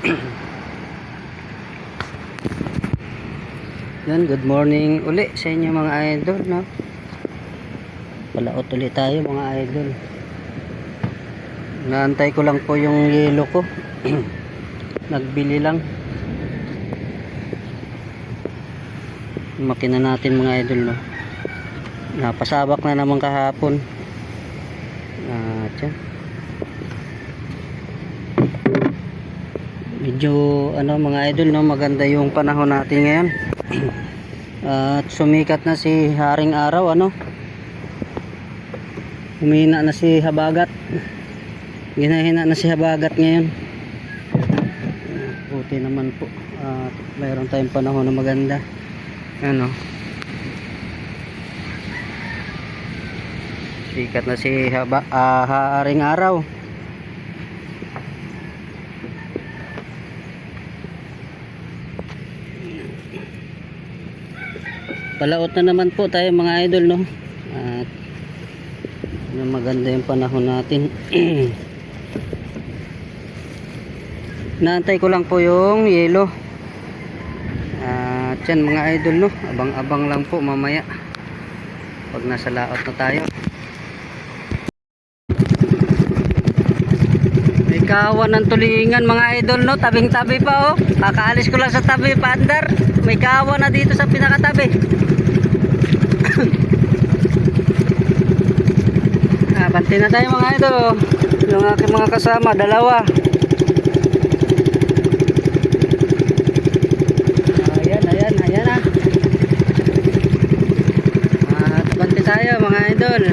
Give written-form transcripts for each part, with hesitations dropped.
Yan, good morning uli sa inyo mga idol, no? Palaot ulit tayo mga idol. Naantay ko lang po yung yelo ko. Nagbili lang. Makina natin mga idol, no? Napasabak na naman kahapon. Yan. Medyo mga idol, no, maganda yung panahon natin ngayon. At sumikat na si Haring Araw, humina na si Habagat. Ginahina na si Habagat ngayon. Puti naman po. At mayroon tayong panahon na maganda. Sikat na si Haring Araw. Palaot na naman po tayo mga idol, no? At maganda yung panahon natin. Naantay ko lang po yung yelo. At yan mga idol, no? Abang-abang lang po mamaya pag nasa laot na tayo. May kawan ng tulingan mga idol, no? Tabing-tabi pa, oh. Kakaalis ko lang sa tabi paandar. May kawan na dito sa pinakatabi. Banti na tayo mga idol, oh. Yung aking mga kasama, dalawa. Ayan at banti tayo mga idol.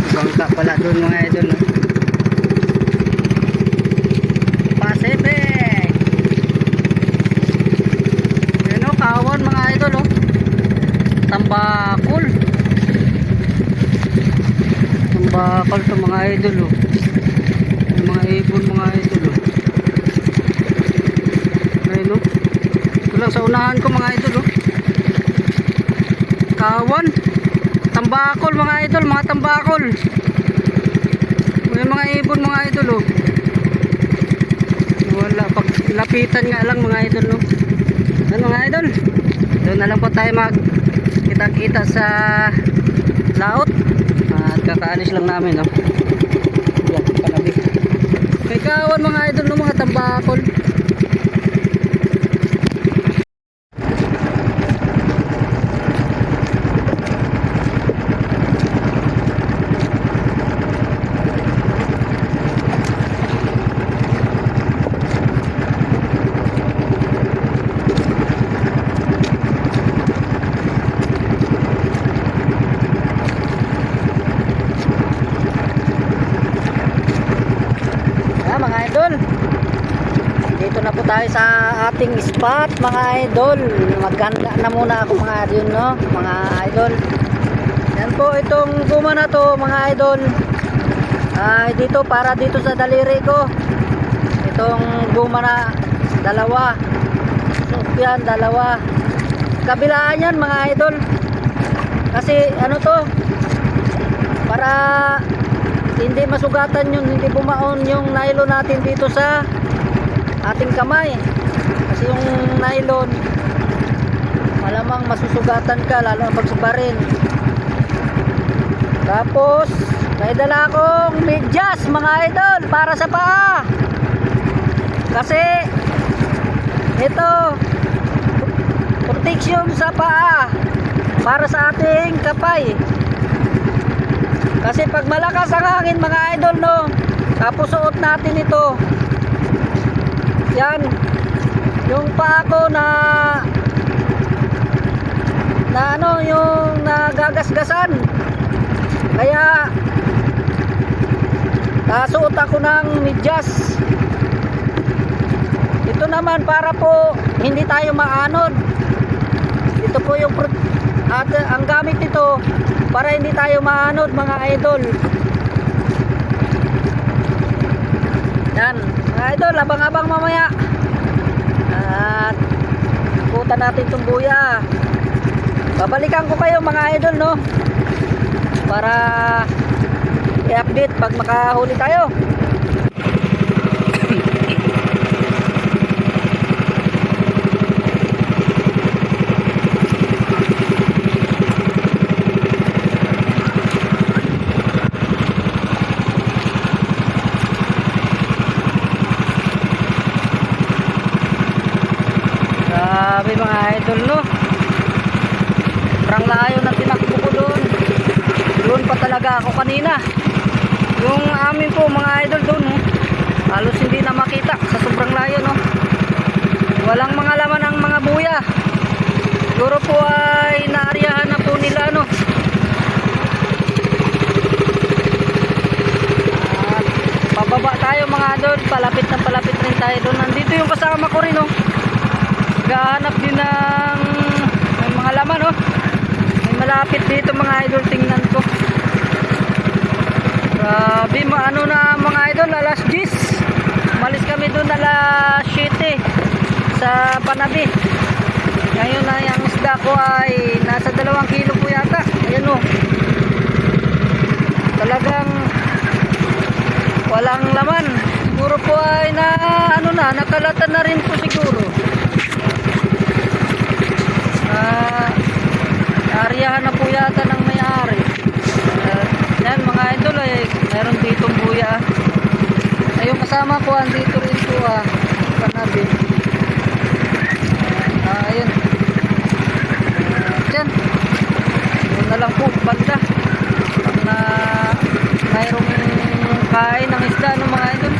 Bangka pala doon mga idol, no? Kawan mga idol, oh. Tambakol to mga idol, oh. Yung mga ibon mga idol, oh. Ayun, oh. Ito lang sa unahan ko mga idol, oh. Kawan, tambakol mga idol, mga tambakol. Yung mga ibon mga idol, oh. Wala, pag lapitan nga lang mga idol, no? Mga idol, doon na lang po tayo magkita-kita sa laot. At kakaalis lang namin, no? Yan, palabi. May kawan mga idol, no? Mga tambakol. Dito na po tayo sa ating spot mga idol. Maganda na muna ako mga idol, no? Mga idol. Yan po, itong guma na to mga idol. Dito para dito sa daliri ko. Itong guma na dalawa. So yan, dalawa. Kabilaan yan mga idol. Kasi to, para hindi masugatan yung, hindi bumaon yung nylon natin dito sa ating kamay. Kasi yung nylon malamang masusugatan ka, lalo na pagsubarin. Tapos may dala akong medyas mga idol para sa paa. Kasi ito, protection sa paa para sa ating kapay. Kasi pag malakas ang hangin mga idol, no, tapos suot natin ito, yan, yung paa ko na yung nagagasgasan. Kaya suot ako ng medyas. Ito naman para po hindi tayo maanod. Ito po yung ang gamit nito para hindi tayo maanod mga idol. Yan mga idol, abang-abang mamaya. At ikutan natin itong buya. Babalikan ko kayo mga idol, no? para i-update pag makahuli tayo. Grabe mga idol, no? Sobrang layo na tinakbo ko doon. Doon pa talaga ako kanina. Yung amin po mga idol doon, no? Halos hindi na makita sa sobrang layo, no? Walang mga laman ang mga buya. Siguro po ay naaryahan na po nila, no? At pababa tayo mga idol. Palapit na palapit rin tayo doon. Nandito yung kasama ko rin, no? Gahanap din ng may mga laman, oh. May malapit dito mga idol, tingnan ko. Grabe, ano na mga idol, alas 10. Umalis kami doon alas 7 sa Panabi. Ngayon na yung isda ko ay nasa 2 kilo po yata. Ayan, oh. Talagang walang laman. Siguro po ay nakalatan na rin po siguro. Naaryahan na po yata ng may-ari. Yan mga idol, ay meron ditong buya. Ay yung kasama ko andito rin po Panabi. Ayun. Yan. Yun na lang po banda. Pag na mayroong kain ng isda, no mga idol.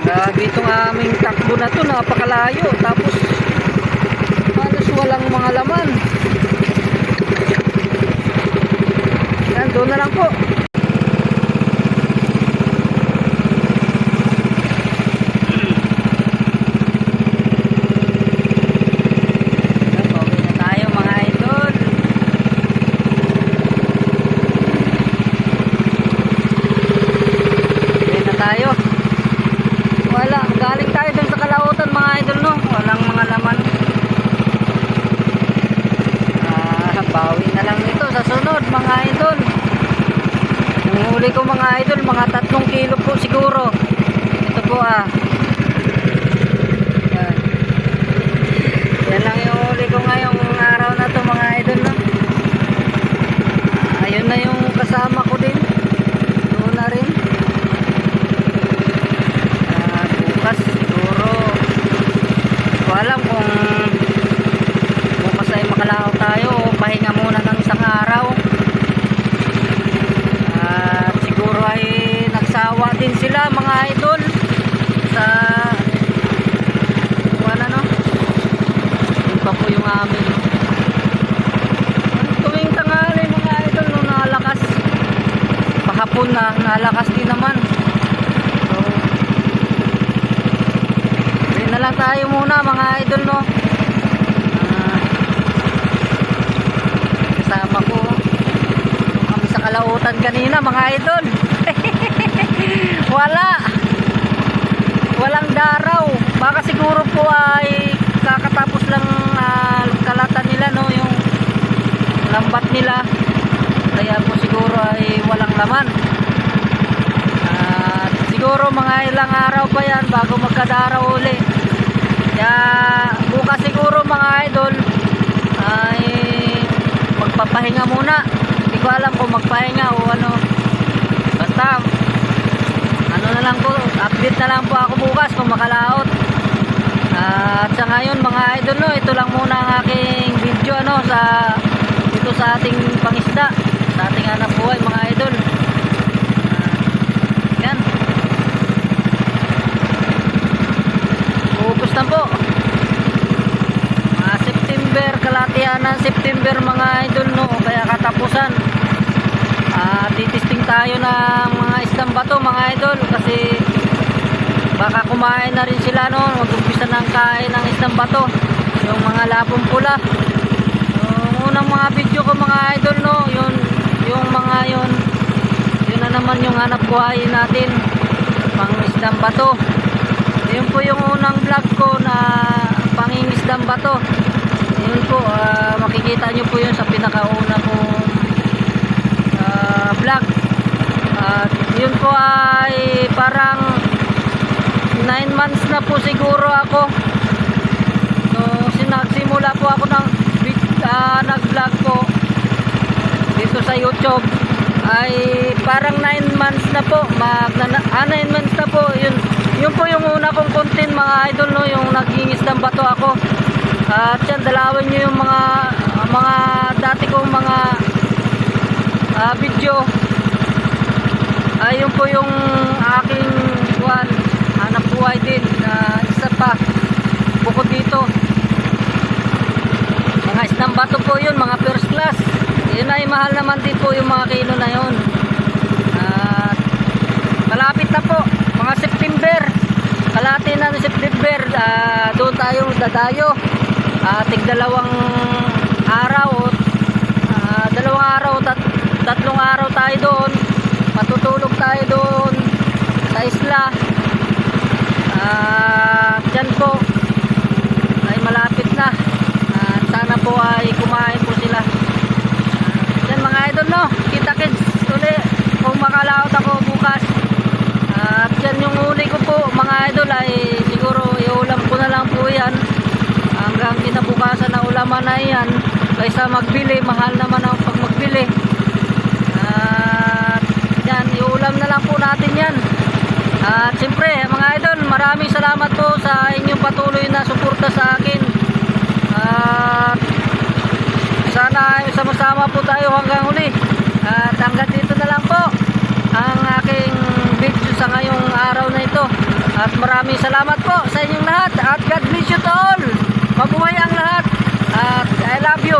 Grabe itong aming takbo na to, napakalayo. Tapos halos walang mga laman. Yan, doon na lang po. Pauwi na tayo mga idol. Pauwi na tayo. Wala, galing tayo dun sa Kalautan mga idol, no? Walang mga laman. Bawi na lang ito sa sunod mga idol. Yung huli ko mga idol, mga 3 kilo po siguro. Ito po yan. Yan lang yung huli ko ngayong araw na to mga idol, no? Ayun na yung kasama ko din. Doon na rin. Bukas siguro ko alam kung bukas ay makalakaw tayo o pahinga muna ng isang araw. At siguro ay nagsawa din sila mga idol sa no? Yun pa po yung amin. Tuwing tanghali mga idol, no, nalakas. Pahapon na, nalakas din naman. Na lang tayo muna mga idol, no? Kasama ko kami sa Kalautan kanina mga idol. Walang daraw. Baka siguro po ay kakatapos lang kalatan nila, no? Yung lambat nila. Kaya po siguro ay walang laman. Siguro mga ilang araw pa yan bago magkadaraw uli. Kaya bukas siguro mga idol ay magpapahinga muna. Hindi ko alam kung magpahinga o ano. Basta ano na lang po, update na lang po ako bukas kung makalaot. At sa ngayon mga idol, no, ito lang muna ang aking video, ano, dito sa ating pangisda, sa ating hanap buhay mga idol. Yan. Ubus na po. September, kalahatian ng September mga idol, no, kaya katapusan. Titisting tayo ng mga isdang bato mga idol, kasi baka kumain na rin sila, no, mag-umpisa ng kain ng isdang bato, yung mga lapong pula. Yung unang mga video ko mga idol, no, yung mga yun na naman yung hanap buhay natin, pang isdang bato. Yun po yung unang vlog ko na pangingisdang bato. Yun po, makikita nyo po yun sa pinakauna kong vlog. At yun po ay parang 9 months na po siguro ako. So sinagsimula po ako ng nag-vlog po dito sa YouTube ay parang 9 months na po. 9 months na po. Yun po yung una kong content mga idol, no, yung naghingisdang bato ako. At yan, dalawin nyo yung mga dati kong mga video. Ayun po yung aking hanap buhay din na isa pa bukod dito. Mga isdang bato po yun, mga first class. Yun ay mahal naman din po yung mga kilo na yun. At malapit na po, mga September, kalahati na ng September, doon tayong dadayo. Tig-dalawang araw, tatlong araw tayo doon. Matutulog tayo doon sa isla. Dyan po ay malapit na. Sana po ay kumain po sila. Yan mga idol, no, kita kids uli kung makalaot ako bukas. At yan yung uli ko po mga idol, ay siguro iulam ko na lang po yan hanggang kinabukasan na ulaman na yan, kaysa magbili, mahal naman ang pag magbili. At yan, iulam na lang po natin yan. At siyempre mga idol, maraming salamat po sa inyong patuloy na suporta sa akin. At sana ay sama-sama po tayo hanggang huli. At hanggang dito na lang po ang aking video sa ngayong araw na ito. At maraming salamat po sa inyong lahat. At God bless you to all. Mabuhay ang lahat. At I love you.